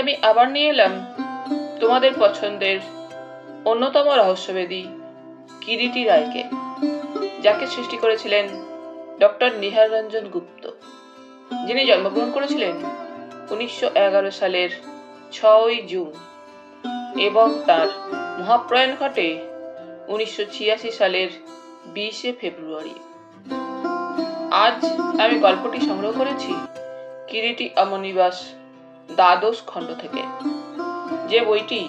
আমি আবার নিয়ে এলাম তোমাদের পছন্দের অন্যতম রহস্যভেদী কিরিটি রায়কে, যাকে সৃষ্টি করেছিলেন ডক্টর নিহার রঞ্জন গুপ্ত, যিনি জন্মগ্রহণ করেছিলেন 1911 সালের 6 জুন এবং তার মহাপ্রয়াণ ঘটে 1986 সালের 20 ফেব্রুয়ারি। আজ আমি গল্পটি সংগ্রহ করেছি কিরিটি অমনিবাস দ্বাদশ খণ্ড থেকে, যে বইটি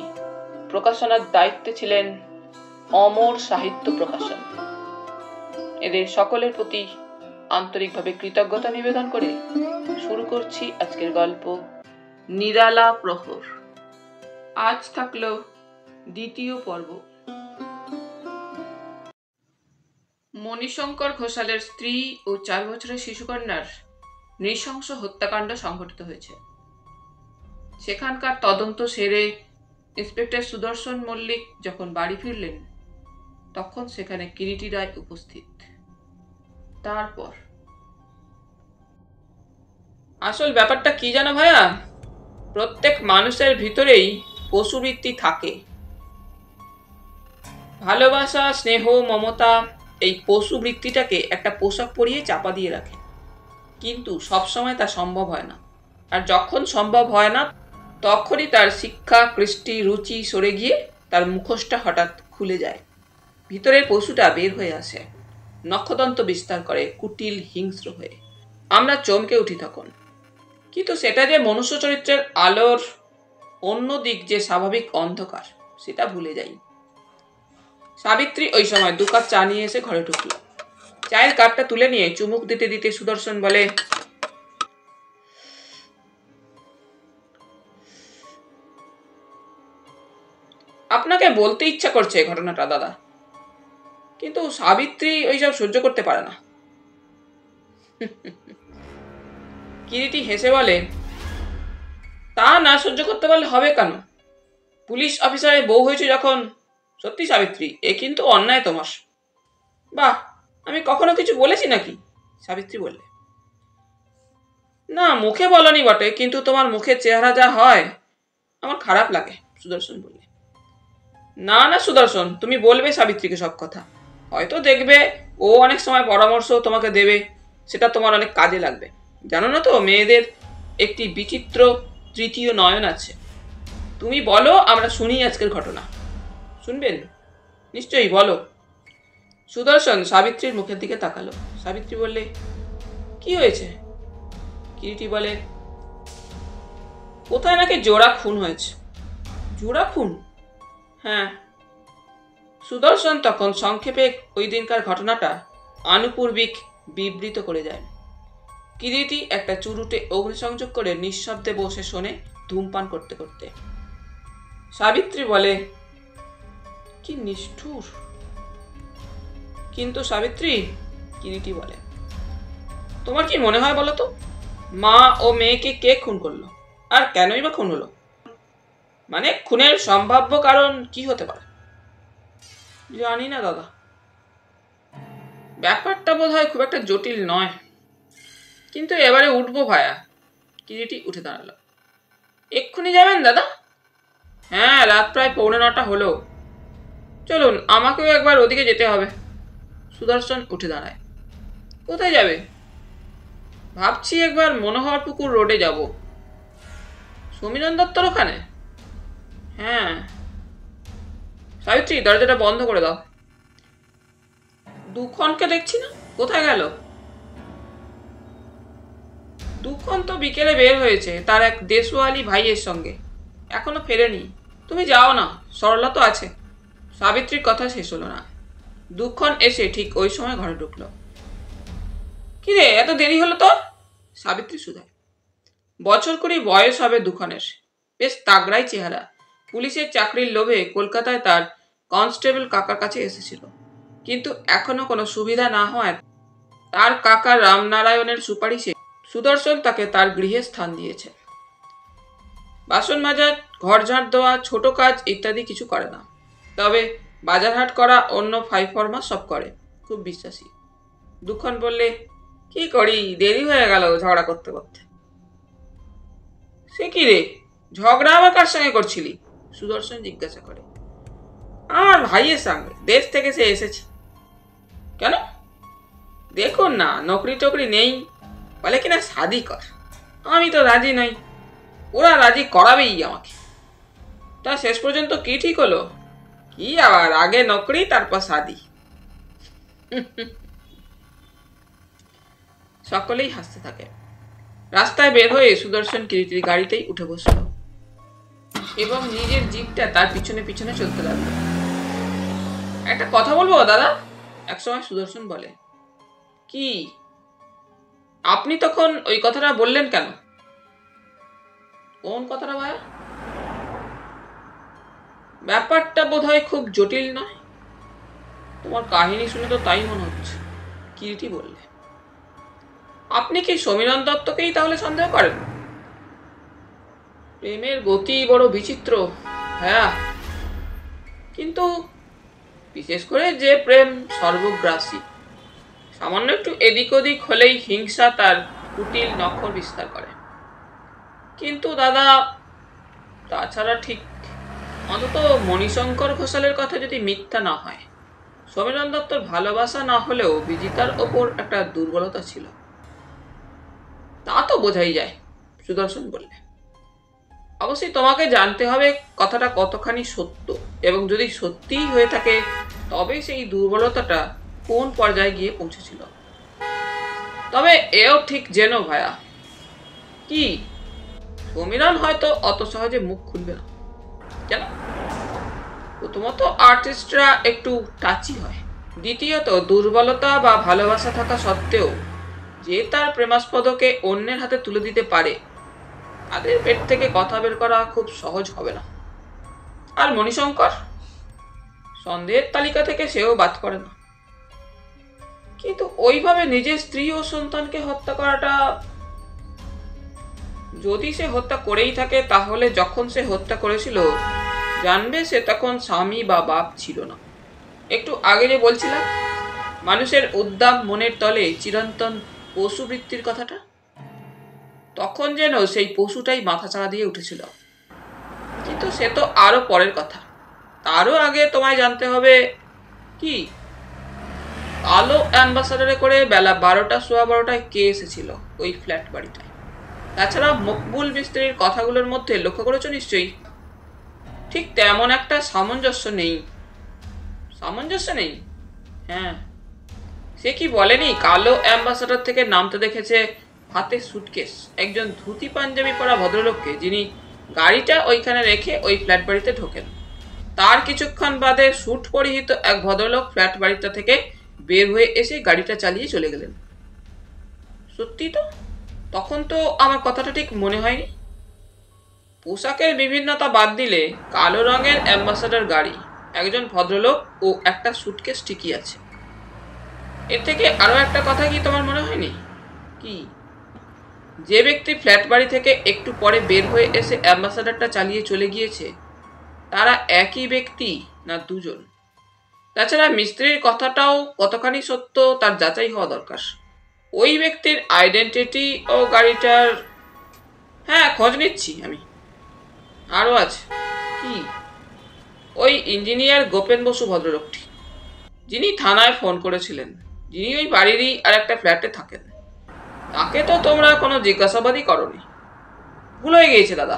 প্রকাশনার দায়িত্বে ছিলেন অমর সাহিত্য প্রকাশন। এদের সকলের প্রতি আন্তরিকভাবে কৃতজ্ঞতা নিবেদন করে শুরু করছি আজকের গল্প নিরালা প্রহর। আজ থাকলো দ্বিতীয় পর্ব। মণিশঙ্কর ঘোষালের স্ত্রী ও 4 বছরের শিশুকন্যার নৃশংস হত্যাকাণ্ড সংঘটিত হয়েছে। সেখানকার তদন্ত সেরে ইন্সপেক্টর সুদর্শন মল্লিক যখন বাড়ি ফিরলেন, তখন সেখানে কিরিটি রায় উপস্থিত। তারপর আসল ব্যাপারটা কি জানো ভাইয়া, প্রত্যেক মানুষের ভিতরেই পশুবৃত্তি থাকে। ভালোবাসা, স্নেহ, মমতা এই পশুবৃত্তিটাকে একটা পোশাক পরিয়ে চাপা দিয়ে রাখে, কিন্তু সবসময় তা সম্ভব হয় না। আর যখন সম্ভব হয় না, তখনই তার শিক্ষা, কৃষ্টি, রুচি সরে গিয়ে তার মুখোশটা হঠাৎ খুলে যায়। ভিতরের পশুটা বের হয়ে আসে, নখদন্ত বিস্তার করে, কুটিল, হিংস্র হয়ে। আমরা চমকে উঠি তখন। কিন্তু সেটা যে মনুষ্য চরিত্রের আলোর অন্য দিক, যে স্বাভাবিক অন্ধকার, সেটা ভুলে যাই। সাবিত্রী ওই সময় 2 কাপ চা নিয়ে এসে ঘরে ঢুকল। চায়ের কাপটা তুলে নিয়ে চুমুক দিতে দিতে সুদর্শন বলে, আপনাকে বলতে ইচ্ছা করছে ঘটনাটা দাদা, কিন্তু সাবিত্রী ওইসব সহ্য করতে পারে না। কিরিটি হেসে বলে, তা না সহ্য করতে পারলে হবে কেন? পুলিশ অফিসারের বউ হয়েছে যখন। সত্যি সাবিত্রী, এ কিন্তু অন্যায় তোমার। বাহ, আমি কখনো কিছু বলেছি নাকি? সাবিত্রী বললে। না, মুখে বলনি বটে, কিন্তু তোমার মুখের চেহারা যা হয় আমার খারাপ লাগে, সুদর্শন বললে। না না সুদর্শন, তুমি বলবে সাবিত্রীকে সব কথা। হয়তো দেখবে ও অনেক সময় পরামর্শ তোমাকে দেবে, সেটা তোমার অনেক কাজে লাগবে। জানো না তো, মেয়েদের একটি বিচিত্র তৃতীয় নয়ন আছে। তুমি বলো, আমরা শুনি আজকের ঘটনা। শুনবেন? নিশ্চয়ই, বলো। সুদর্শন সাবিত্রীর মুখের দিকে তাকালো। সাবিত্রী বললে, কি হয়েছে? কিরিটি বলে, কোথায় নাকি জোড়া খুন হয়েছে। জোড়া খুন? হ্যাঁ। সুদর্শন তখন সংক্ষেপে ওই দিনকার ঘটনাটা আনুপূর্বিক বিবৃত করে যায়। কিরিটি একটা চুরুটে অগ্নিসংযোগ করে নিঃশব্দে বসে শোনে, ধূমপান করতে করতে। সাবিত্রী বলে, কি নিষ্ঠুর। কিন্তু সাবিত্রী, কিরিটি বলে, তোমার কি মনে হয় বলো তো, মা ও মেয়েকে কে খুন করলো, আর কেনই বা খুন হলো? মানে খুনের সম্ভাব্য কারণ কি হতে পারে? জানি না দাদা, ব্যাপারটা বোধ হয় খুব একটা জটিল নয়। কিন্তু এবারে উঠবো ভায়া। কিরিটি উঠে দাঁড়ালো। এক্ষুনি যাবেন দাদা? হ্যাঁ, রাত প্রায় 8:45 হলো। চলুন, আমাকেও একবার ওদিকে যেতে হবে। সুদর্শন উঠে দাঁড়ায়। কোথায় যাবে? ভাবছি একবার মনোহরপুকুর রোডে যাব। সমীরণ দত্তর ওখানে? হ্যাঁ। সাবিত্রী, দরজাটা বন্ধ করে দাও। দুক্ষণকে দেখছি না, কোথায় গেল? দুক্ষণ তো বিকেলে বের হয়েছে তার এক দেশওয়ালি ভাইয়ের সঙ্গে, এখনো ফেরেনি। তুমি যাও না, সরলা তো আছে। সাবিত্রীর কথা শেষ হলো না। দুক্ষণ এসে ঠিক ওই সময় ঘরে ঢুকলো। কি রে, এত দেরি হলো তো? সাবিত্রী শুধায়। 20 বছর বয়স হবে দুক্ষণের। বেশ তাগড়াই চেহারা। পুলিশের চাকরির লোভে কলকাতায় তার কনস্টেবল কাকার কাছে এসেছিল, কিন্তু এখনো কোনো সুবিধা না হওয়ায় তার কাকা রামনারায়ণের সুপারিশে সুদর্শন তাকে তার গৃহে স্থান দিয়েছে। বাসন মাজা, ঘর ঝাড় দেওয়া, ছোট কাজ ইত্যাদি কিছু করে না, তবে বাজারহাট করা, অন্য ফাইফরমা সব করে। খুব বিশ্বাসী। দুক্ষণ বললে, কি করি, দেরি হয়ে গেল ঝগড়া করতে করতে। সে কি রে, ঝগড়া আবার কার সঙ্গে করছিলি? সুদর্শন জিজ্ঞাসা করে। আমার ভাইয়ের সঙ্গে, দেশ থেকে সে এসেছে। কেন? দেখুন না, নকরি টকরি নেই, বলে কিনা শাদি কর। আমি তো রাজি নই, ওরা রাজি করাবেই আমাকে। তা শেষ পর্যন্ত কি ঠিক হলো? কি আবার, আগে নকরি তারপর শাদি। সকলেই হাসতে থাকে। রাস্তায় বের হয়ে সুদর্শন কিরিটির গাড়িতেই উঠে বসল এবং নিজের জিপটা তার পিছনে পিছনে চলতে লাগলো। একটা কথা বলবো দাদা? একসময় সুদর্শন বলে। কি? আপনি তখন ওই কথাটা বললেন কেন? কোন কথাটা ভাইয়া? ব্যাপারটা বোধহয় খুব জটিল নয়। তোমার কাহিনী শুনে তো তাই মনে হচ্ছে, কিরিটি বললে। আপনি কি সমীরণ দত্তকেই তাহলে সন্দেহ করেন? প্রেমের গতি বড় বিচিত্র, হ্যাঁ, কিন্তু বিশেষ করে যে প্রেম সর্বগ্রাসী, সামান্য একটু এদিক ওদিক হলেই হিংসা তার কুটিল নখর বিস্তার করে। কিন্তু দাদা, তাছাড়া ঠিক, অন্তত মণিশঙ্কর ঘোষালের কথা যদি মিথ্যা না হয়, সমীরণ দত্তর ভালোবাসা না হলেও বিজিতার ওপর একটা দুর্বলতা ছিল। তা তো বোঝাই যায়, সুদর্শন বললে। অবশ্যই তোমাকে জানতে হবে কথাটা কতখানি সত্য, এবং যদি সত্যিই হয়ে থাকে তবে সেই দুর্বলতাটা কোন পর্যায়ে গিয়ে পৌঁছেছিল। তবে এও ঠিক জেনো ভাইয়া। কি? সমীরণ হয়তো অত সহজে মুখ খুলবে না। কেন? প্রথমত আর্টিস্টরা একটু টাচি হয়, দ্বিতীয়ত দুর্বলতা বা ভালোবাসা থাকা সত্ত্বেও যে তার প্রেমাস্পদকে অন্যের হাতে তুলে দিতে পারে, তাদের পেট থেকে কথা বের করা খুব সহজ হবে না। আর মণিশঙ্কর সন্দেহের তালিকা থেকে সেও বাদ পড়ে না। কিন্তু ওইভাবে নিজের স্ত্রী ও সন্তানকে হত্যা করাটা, যদি সে হত্যা করেই থাকে তাহলে যখন সে হত্যা করেছিল জানবে সে তখন স্বামী বা বাপ ছিল না। একটু আগে যে বলছিলাম মানুষের উদ্দাম মনের তলে চিরন্তন পশুবৃত্তির কথাটা, তখন যেন সেই পশুটাই মাথাচাড়া দিয়ে উঠেছিল। কিন্তু সে তো আরো পরের কথা। তারও আগে তোমায় জানতে হবে কি, কালো অ্যাম্বাসাডারে করে বেলা 12টা সোয়া 12টায় কে এসেছিল ওই ফ্ল্যাট বাড়িটায়। তাছাড়া মকবুল মিস্ত্রির কথাগুলোর মধ্যে লক্ষ্য করেছো নিশ্চয়ই, ঠিক তেমন একটা সামঞ্জস্য নেই। সামঞ্জস্য নেই? হ্যাঁ, সে কি বলেনি কালো অ্যাম্বাসাডার থেকে নামতে দেখেছে হাতে সুটকেস একজন ধুতি পাঞ্জাবি পরা ভদ্রলোককে, যিনি গাড়িটা ওইখানে রেখে ওই ফ্ল্যাট বাড়িতে ঢোকেন। তার কিছুক্ষণ বাদে স্যুট পরিহিত এক ভদ্রলোক ফ্ল্যাট বাড়িটা থেকে বের হয়ে এসে গাড়িটা চালিয়ে চলে গেলেন। সত্যি তো? তখন তো আমার কথাটা ঠিক মনে হয়নি। পোশাকের বিভিন্নতা বাদ দিলে কালো রঙের অ্যাম্বাসাডার গাড়ি, একজন ভদ্রলোক ও একটা সুটকেস ঠিকই আছে। এর থেকে আরো একটা কথা কি তোমার মনে হয়নি? কি? যে ব্যক্তি ফ্ল্যাট বাড়ি থেকে একটু পরে বের হয়ে এসে অ্যাম্বাসাডারটা চালিয়ে চলে গিয়েছে, তারা একই ব্যক্তি না দুজন? তাছাড়া মিস্ত্রির কথাটাও কতখানি সত্য তার যাচাই হওয়া দরকার। ওই ব্যক্তির আইডেন্টিটি ও গাড়িটার, হ্যাঁ, খোঁজ নিচ্ছি আমি। আরও আছে। কি? ওই ইঞ্জিনিয়ার গোপেন বসু ভদ্রলোকটি, যিনি থানায় ফোন করেছিলেন, যিনি ওই বাড়িরই আর একটা ফ্ল্যাটে থাকেন, তাকে তো তোমরা কোনো জিজ্ঞাসাবাদই করনি। ভুল হয়ে গিয়েছে দাদা।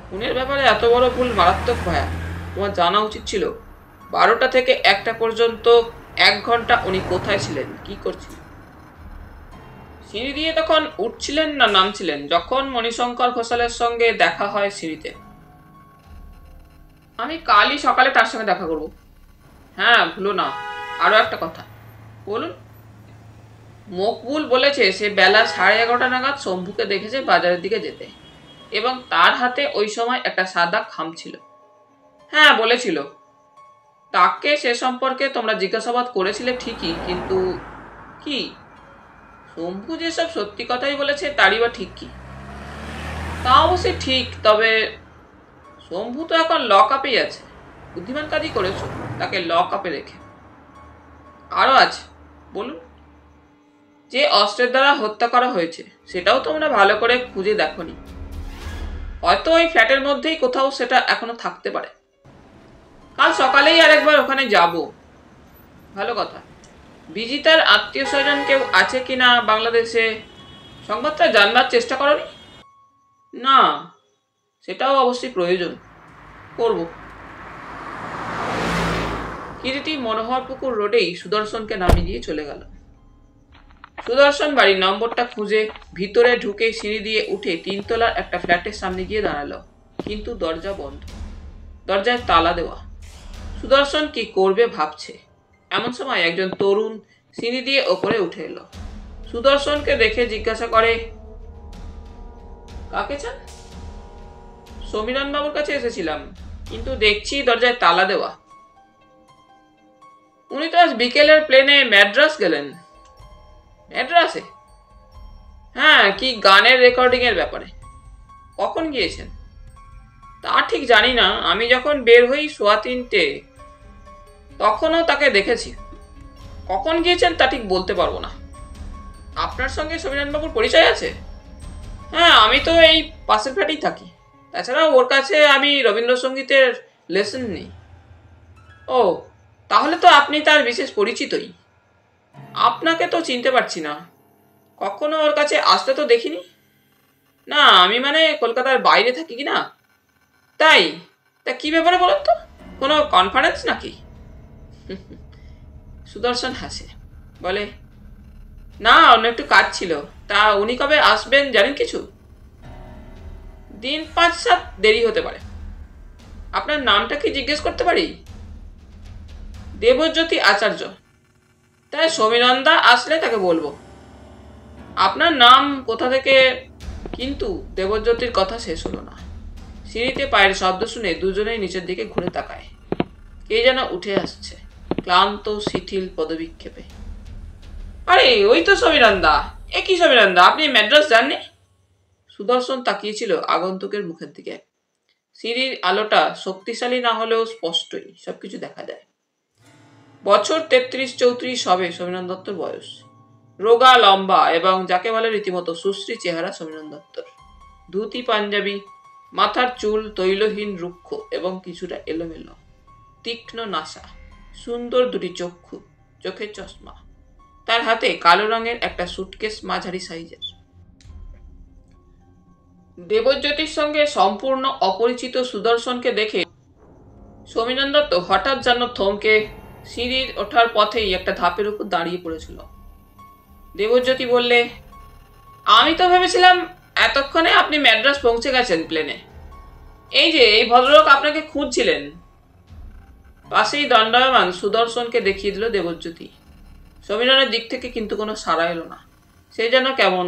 খুনের ব্যাপারে এত বড় ভুল মারাত্মক ভায়া। তোমার জানা উচিত ছিল 12টা থেকে 1টা পর্যন্ত 1 ঘন্টা উনি কোথায় ছিলেন, কি করছিলেন। সিঁড়ি দিয়ে তখন উঠছিলেন না নামছিলেন যখন মণিশঙ্কর ঘোষালের সঙ্গে দেখা হয় সিঁড়িতে? আমি কালই সকালে তার সঙ্গে দেখা করব। হ্যাঁ, ভুলো না। আরো একটা কথা। বলুন। মকবুল বলেছে সে বেলা 11:30 নাগাদ শম্ভুকে দেখেছে বাজারের দিকে যেতে, এবং তার হাতে ওই সময় একটা সাদা খাম ছিল। হ্যাঁ, বলেছিল। তাকে সে সম্পর্কে তোমরা জিজ্ঞাসাবাদ করেছিলে ঠিকই, কিন্তু কি? শম্ভু যেসব সত্যি কথাই বলেছে তারই বা ঠিক কি? তা অবশ্যই ঠিক, তবে শম্ভু তো এখন লক আপেই আছে। বুদ্ধিমান কাজই করেছো তাকে লক আপে রেখে। আরো আছে। বলুন। যে অস্ত্রের দ্বারা হত্যা করা হয়েছে সেটাও তোমরা ভালো করে খুঁজে দেখোনি। হয়তো ওই ফ্ল্যাটের মধ্যেই কোথাও সেটা এখনো থাকতে পারে। কাল সকালেই আরেকবার ওখানে যাব। ভালো কথা। বিজিতার আত্মীয় স্বজন কেউ আছে কিনা বাংলাদেশে সংবাদটা জানবার চেষ্টা করনি? না, সেটাও অবশ্যই প্রয়োজন, করব। কিরিটি মনোহরপুকুর রোডেই সুদর্শনকে নামিয়ে দিয়ে চলে গেল। সুদর্শন বাড়ির নম্বরটা খুঁজে ভিতরে ঢুকে সিঁড়ি দিয়ে উঠে 3 তলার একটা ফ্ল্যাটের সামনে গিয়ে দাঁড়ালো, কিন্তু দরজা বন্ধ, দরজায় তালা দেওয়া। সুদর্শন কি করবে ভাবছে, এমন সময় একজন তরুণ সিঁড়ি দিয়ে ওপরে উঠে এলো। সুদর্শনকে দেখে জিজ্ঞাসা করে, কাকে চান? সমীরণ বাবুর কাছে এসেছিলাম, কিন্তু দেখছি দরজায় তালা দেওয়া। উনি তো আজ বিকেলের প্লেনে ম্যাড্রাস গেলেন। ম্যাড্রাসে? হ্যাঁ, কি গানের রেকর্ডিং এর ব্যাপারে। কখন গিয়েছেন? তা ঠিক জানি না, আমি যখন বের হই 3:15 তখনও তাকে দেখেছি। কখন গিয়েছেন তা ঠিক বলতে পারবো না। আপনার সঙ্গে সমীরণবাবুর পরিচয় আছে? হ্যাঁ, আমি তো এই পাশের ফ্ল্যাটেই থাকি। তাছাড়া ওর কাছে আমি রবীন্দ্রসঙ্গীতের লেসন নিই। ও, তাহলে তো আপনি তার বিশেষ পরিচিতই। আপনাকে তো চিনতে পারছি না, কখনো ওর কাছে আসতে তো দেখিনি। না, আমি মানে কলকাতার বাইরে থাকি কি না। তাই? তা কি ব্যাপারে বলুন তো, কোনো কনফারেন্স নাকি? সুদর্শন হাসে, বলে, না, অন্য একটু কাজ ছিল। তা উনি কবে আসবেন জানেন কিছু? দিন 5-7 দেরি হতে পারে। আপনার নামটা কি জিজ্ঞেস করতে পারি? দেবজ্যোতি আচার্য। তাই সমীরণদা আসলে তাকে বলবো। আপনার নাম কোথা থেকে? কিন্তু দেবজ্যোতির কথা শেষ হলো না। সিঁড়িতে পায়ের শব্দ শুনে দুজনেই নিচের দিকে ঘুরে তাকায়। কে যেন উঠে আসছে, ক্লান্ত শিথিল পদবিক্ষেপে। আরে ওই তো সমীরণদা। এ কি সমীরণদা, আপনি ম্যাড্রাস যাননি? সুদর্শন তাকিয়েছিল আগন্তুকের মুখের দিকে। সিঁড়ির আলোটা শক্তিশালী না হলেও স্পষ্টই সবকিছু দেখা যায়। বছর 33-34 হবে সমীরণ দত্তর বয়স। রোগা লম্বা এবং যাকে বলে রীতিমতো সুশ্রী চেহারা সমীরণ দত্তর। ধুতি পাঞ্জাবি, মাথার চুল তৈলহীন রুক্ষ এবং কিছুটা এলোমেলো। তীক্ষ্ণ নাসা, সুন্দর দুটি চক্ষু, চোখের চশমা। তার হাতে কালো রঙের একটা সুটকেস মাঝারি সাইজের। দেবজ্যোতির সঙ্গে সম্পূর্ণ অপরিচিত সুদর্শনকে দেখে সমীরণ দত্ত হঠাৎ যেন থমকে সিঁড়ির ওঠার পথেই একটা ধাপের উপর দাঁড়িয়ে পড়েছিল। দেবজ্যোতি বললে, আমি তো ভেবেছিলাম এতক্ষণে আপনি ম্যাড্রাস পৌঁছে গেছেন প্লেনে। এই যে এই ভদ্রলোক আপনাকে খুঁজছিলেন। পাশেই দণ্ডায়মান সুদর্শনকে দেখিয়ে দিল দেবজ্যোতি। সমীরণের দিক থেকে কিন্তু কোনো সাড়া এলো না। সে যেন কেমন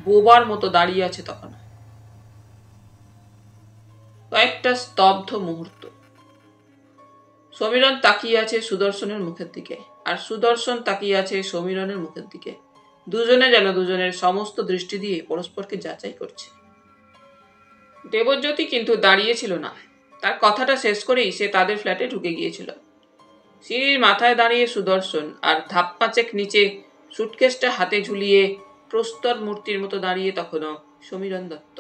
বোবার মতো দাঁড়িয়ে আছে তখন। কয়েকটা স্তব্ধ মুহূর্ত। সমীরণ তাকিয়ে আছে সুদর্শনের মুখের দিকে, আর সুদর্শন তাকিয়ে আছে সমীরণের মুখের দিকে। দুজনে যেন দুজনের সমস্ত দৃষ্টি দিয়ে পরস্পরকে যাচাই করছে। দেবজ্যোতি কিন্তু দাঁড়িয়েছিল না। তার কথাটা শেষ করেই সে তাদের ফ্ল্যাটে ঢুকে গিয়েছিল। সিঁড়ির মাথায় দাঁড়িয়ে সুদর্শন, আর ধাপ 5 নিচে সুটকেসটা হাতে ঝুলিয়ে প্রস্তর মূর্তির মতো দাঁড়িয়ে তখনও সমীরণ দত্ত।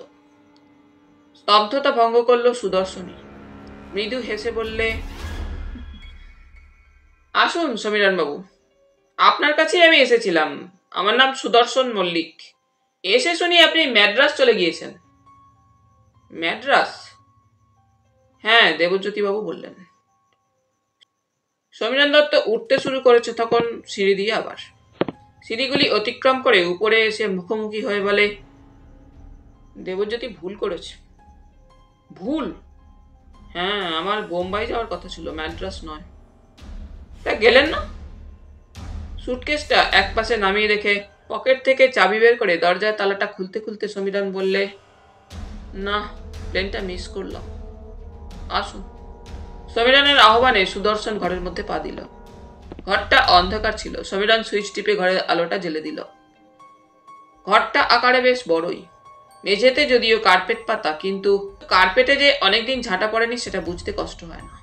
স্তব্ধতা ভঙ্গ করল সুদর্শনী। মৃদু হেসে বললে, আসুন সমীরণ বাবু, আপনার কাছেই আমি এসেছিলাম। আমার নাম সুদর্শন মল্লিক। এসে শুনি আপনি ম্যাড্রাস চলে গিয়েছেন। ম্যাড্রাস? হ্যাঁ, দেবজ্যোতি বাবু বললেন। সমীরণ দত্ত উঠতে শুরু করেছে তখন সিঁড়ি দিয়ে আবার। সিঁড়িগুলি অতিক্রম করে উপরে এসে মুখোমুখি হয়ে বলে, দেবজ্যোতি ভুল করেছে। ভুল? হ্যাঁ, আমার বোম্বাই যাওয়ার কথা ছিল, ম্যাড্রাস নয়। তা গেলেন না? সুটকেসটা এক পাশে নামিয়ে রেখে পকেট থেকে চাবি বের করে দরজার তালাটা খুলতে খুলতে সমীরণ বললে, না, প্লেনটা মিস করলাম। আসুন। সমীরণের আহ্বানে সুদর্শন ঘরের মধ্যে পা দিল। ঘরটা অন্ধকার ছিল। সমীরণ সুইচ টিপে ঘরের আলোটা জ্বেলে দিল। ঘরটা আকারে বেশ বড়ই। মেঝেতে যদিও কার্পেট পাতা, কিন্তু কার্পেটে যে অনেকদিন ঝাঁটা পড়েনি সেটা বুঝতে কষ্ট হয় না।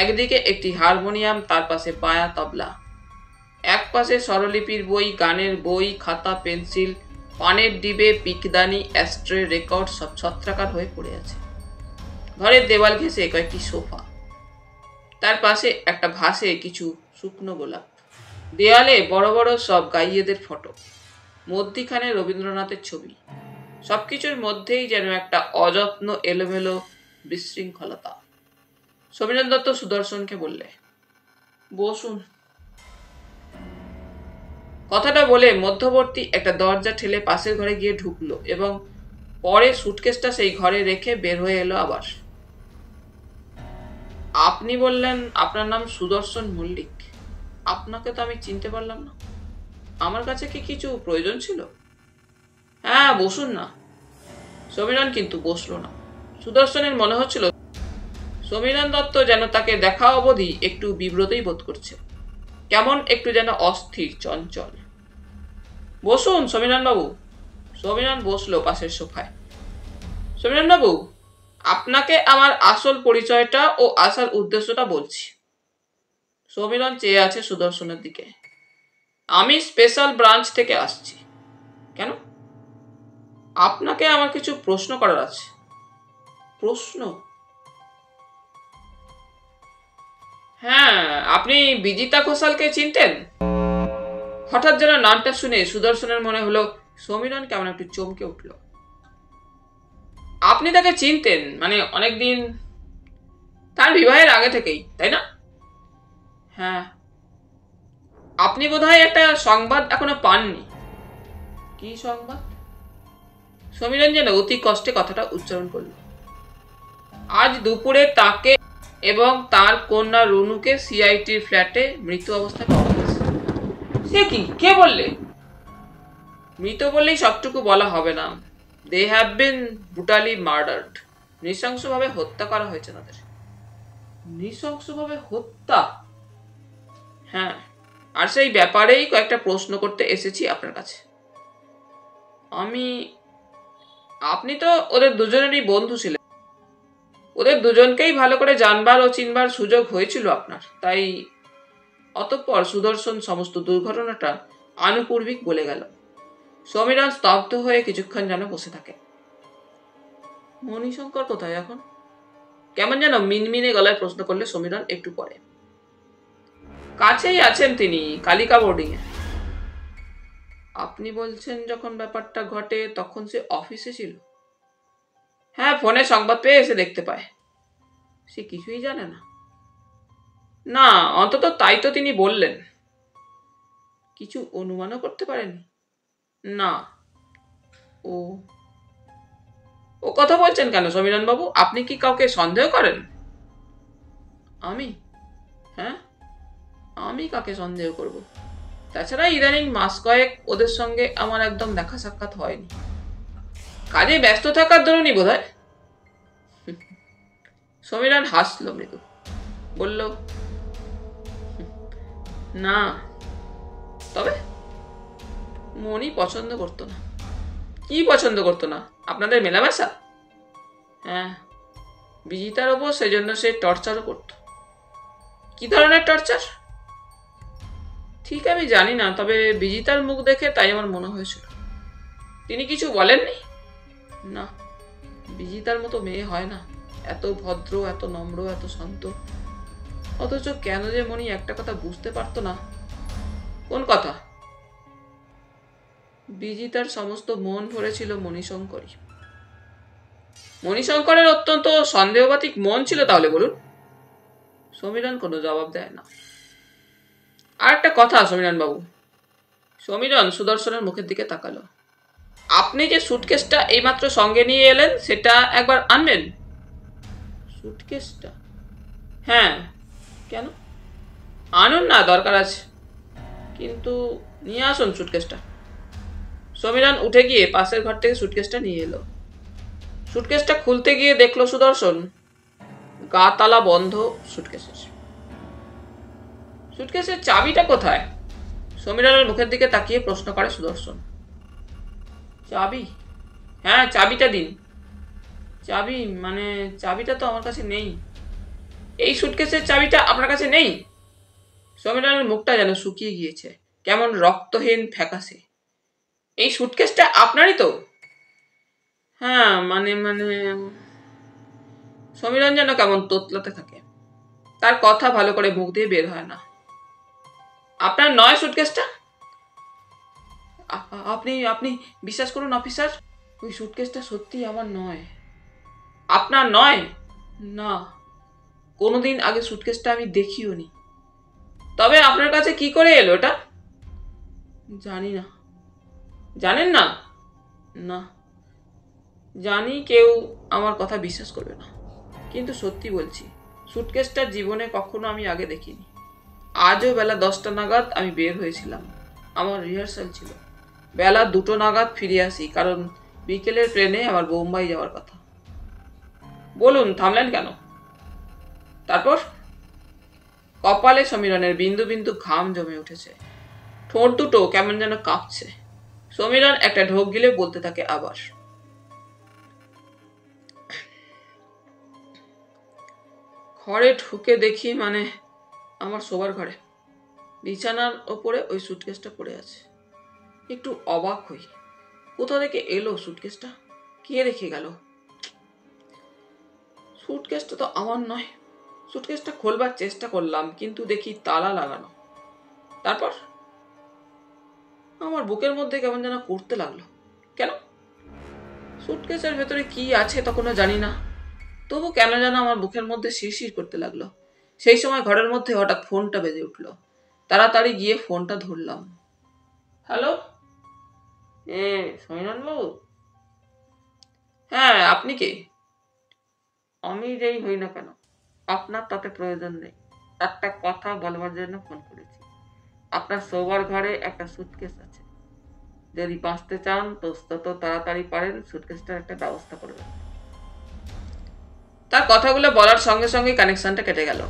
একদিকে একটি হারমোনিয়াম, তার পাশে পায়া তবলা, এক পাশে স্বরলিপির বই, গানের বই, খাতা, পেন্সিল, পানের ডিবে, পিকদানি, অ্যাস্ট্রে, রেকর্ড সব ছত্রাকার হয়ে পড়ে আছে। ঘরের দেওয়াল ঘেঁষে কয়েকটি সোফা, তার পাশে একটা ভাসে কিছু শুকনো গোলাপ। দেয়ালে বড় বড় সব গাইয়েদের ফটো, মধ্যিখানে রবীন্দ্রনাথের ছবি। সবকিছুর মধ্যেই যেন একটা অযত্ন, এলোমেলো বিশৃঙ্খলতা। সমীরণ দত্ত সুদর্শনকে বললে, বসুন। কথাটা বলে মধ্যবর্তী একটা দরজা ঠেলে পাশের ঘরে গিয়ে ঢুকলো এবং পরে সুটকেসটা সেই ঘরে রেখে বের হয়ে এলো আবার। আপনি বললেন আপনার নাম সুদর্শন মল্লিক। আপনাকে তো আমি চিনতে পারলাম না। আমার কাছে কি কিছু প্রয়োজন ছিল? হ্যাঁ, বসুন না। সমীরণ কিন্তু বসলো না। সুদর্শনের মনে হচ্ছিল সমীরণ দত্ত যেন তাকে দেখা অবধি একটু বিব্রতই বোধ করছে, কেমন একটু যেন অস্থির, চঞ্চল। বসুন সমীরণ বাবু। সমীরণ বসলো পাশের সোফায়। সমীরণ বাবু, আপনাকে আমার আসল পরিচয়টা ও আসার উদ্দেশ্যটা বলছি। সমীরণ চেয়ে আছে সুদর্শনের দিকে। আমি স্পেশাল ব্রাঞ্চ থেকে আসছি। কেন? আপনাকে আমার কিছু প্রশ্ন করার আছে। প্রশ্ন? হ্যাঁ, আপনি বিজিতা ঘোষালকে চিনতেন? হঠাৎ যেন নামটা শুনে সুদর্শনের মনে হলো সমীরণ কেমন একটু চমকে উঠল। আপনি তাকে চিনতেন মানে অনেকদিন, তার বিবাহের আগে থেকেই, তাই না? হ্যাঁ। আপনি বোধহয় একটা সংবাদ এখনো পাননি। কি সংবাদ? সমীরণ যেন অতি কষ্টে কথাটা উচ্চারণ করল। আজ দুপুরে তাকে এবং তার কন্যা রুনুকে সিআইটির ফ্ল্যাটে মৃত অবস্থায় পাওয়া গেছে। সে কি? কে বললে? মৃত বললেই সবটুকু বলা হবে না। They have been brutally murdered. নৃশংসভাবে হত্যা করা হয়েছে তাদের। নৃশংসভাবে হত্যা? হ্যাঁ, আর সেই ব্যাপারেই কয়েকটা প্রশ্ন করতে এসেছি আপনার কাছে। আপনি তো ওদের দুজনেরই বন্ধু ছিলেন। ওদের দুজনকেই ভালো করে জানবার ও চিনবার সুযোগ হয়েছিল আপনার, তাই। অতঃপর সুদর্শন সমস্ত দুর্ঘটনাটা আনুপূর্বিক বলে গেল। সমীরণ স্তব্ধ হয়ে কিছুক্ষণ যেন বসে থাকে। মণিশঙ্কর কোথায় এখন? কেমন যেন মিনমিনে গলায় প্রশ্ন করলে সমীরণ একটু পরে। কাছেই আছেন তিনি, কালিকা বোর্ডিং এ। আপনি বলছেন যখন ব্যাপারটা ঘটে তখন সে অফিসে ছিল? হ্যাঁ, ফোনে সংবাদ পেয়ে এসে দেখতে পায়। সে কিছুই জানে না? না, অন্তত তাই তো তিনি বললেন। কিছু অনুমানও করতে পারেনি? না। ও ও কথা বলছেন কেন সমীরণ বাবু? আপনি কি কাউকে সন্দেহ করেন? আমি? হ্যাঁ, আমি কাকে সন্দেহ করব? তাছাড়া ইদানিং মাস কয়েক ওদের সঙ্গে আমার একদম দেখা সাক্ষাৎ হয়নি। কাজে ব্যস্ত থাকার দরুনই বোধ হয়। সমীরণ হাসল মৃদু, বলল, না। তবে মনি পছন্দ করতো না। কি পছন্দ করতো না? আপনাদের মেলামেশা? হ্যাঁ, বিজিতার ওপর সেজন্য সে টর্চারও করত। কি ধরনের টর্চার? ঠিক আমি জানি না, তবে বিজিতার মুখ দেখে তাই আমার মনে হয়েছিল। তিনি কিছু বলেননি? না, বিজিতার মতো মেয়ে হয় না, এত ভদ্র, এত নম্র, এত শান্ত। অথচ কেন যে মনি একটা কথা বুঝতে পারতো না। কোন কথা? বিজিতার সমস্ত মন ভরেছিল মণিশঙ্করই। মণিশঙ্করের অত্যন্ত সন্দেহবাতিক মন ছিল তাহলে বলুন? সমীরণ কোনো জবাব দেয় না। আর একটা কথা সমীরণ বাবু। সমীরণ সুদর্শনের মুখের দিকে তাকালো। আপনি যে সুটকেসটা এইমাত্র সঙ্গে নিয়ে এলেন সেটা একবার আনবেন। সুটকেসটা? হ্যাঁ। কেন? আনুন না, দরকার আছে। কিন্তু নিয়ে আসুন সুটকেসটা। সমীরণ উঠে গিয়ে পাশের ঘর থেকে সুটকেসটা নিয়ে এলো। সুটকেসটা খুলতে গিয়ে দেখলো সুদর্শন গা তালা বন্ধ সুটকেসের। সুটকেসের চাবিটা কোথায়? সমীরণের মুখের দিকে তাকিয়ে প্রশ্ন করে সুদর্শন। চাবি? হ্যাঁ, চাবিটা দিন। চাবি মানে? চাবিটা তো আমার কাছে নেই। এই সুটকেসের চাবিটা আপনার কাছে নেই? সমীরণের মুখটা যেন শুকিয়ে গিয়েছে, কেমন রক্তহীন ফ্যাকাশে। এই সুটকেসটা আপনারই তো? হ্যাঁ, মানে মানে সমীরণ যেন কেমন তোতলাতে থাকে, তার কথা ভালো করে মুখ দিয়ে বের হয় না। আপনার নয় সুটকেসটা? আপনি আপনি বিশ্বাস করুন অফিসার, ওই সুটকেসটা সত্যি আমার নয়। আপনার নয়? না, কোনোদিন আগে সুটকেসটা আমি দেখিও নি। তবে আপনার কাছে কি করে এলো এটা? জানি না। জানেন না? না। জানি কেউ আমার কথা বিশ্বাস করবে না, কিন্তু সত্যি বলছি, সুটকেসটা জীবনে কখনো আমি আগে দেখিনি। আজও বেলা 10টা নাগাদ আমি বের হয়েছিলাম, আমার রিহার্সাল ছিল। বেলা 2টো নাগাদ ফিরে আসি, কারণ বিকেলের ট্রেনে আমার বোম্বাই যাওয়ার কথা। বলুন, থামলেন কেন? তারপর? কপালে সমীরণের বিন্দু বিন্দু ঘাম জমে উঠেছে, ঠোঁট দুটো কেমন যেন কাঁপছে। সমীরণ একটা ঢোক গিলে বলতে থাকে আবার, ঘরে ঢুকে দেখি, মানে আমার শোবার ঘরে বিছানার ওপরে ওই সুটকেসটা পড়ে আছে। একটু অবাক হই, কোথা থেকে এলো সুটকেসটা, কে রেখে গেল? সুটকেসটা তো আমার নয়। সুটকেসটা খোলবার চেষ্টা করলাম, কিন্তু দেখি তালা লাগানো। তারপর আমার বুকের মধ্যে কেমন যেন করতে লাগলো। কেন? সুটকেসের ভেতরে কি আছে তখনও জানি না, তবু কেন যেন আমার বুকের মধ্যে শিরশির করতে লাগলো। সেই সময় ঘরের মধ্যে হঠাৎ ফোনটা বেজে উঠলো। তাড়াতাড়ি গিয়ে ফোনটা ধরলাম। হ্যালো, সমীরণ বাবু? হ্যাঁ, আপনি কে? আমি যেই হই না কেন, আপনার তাতে প্রয়োজন নেই। একটা কথা বলবার জন্য ফোন করেছি। আপনার শোবার ঘরে একটা সুটকেস আছে। যদি বাঁচতে চান তো তত তাড়াতাড়ি পারেন সুটকেসটার একটা ব্যবস্থা করবেন। তার কথাগুলো বলার সঙ্গে সঙ্গে কানেকশনটা কেটে গেল।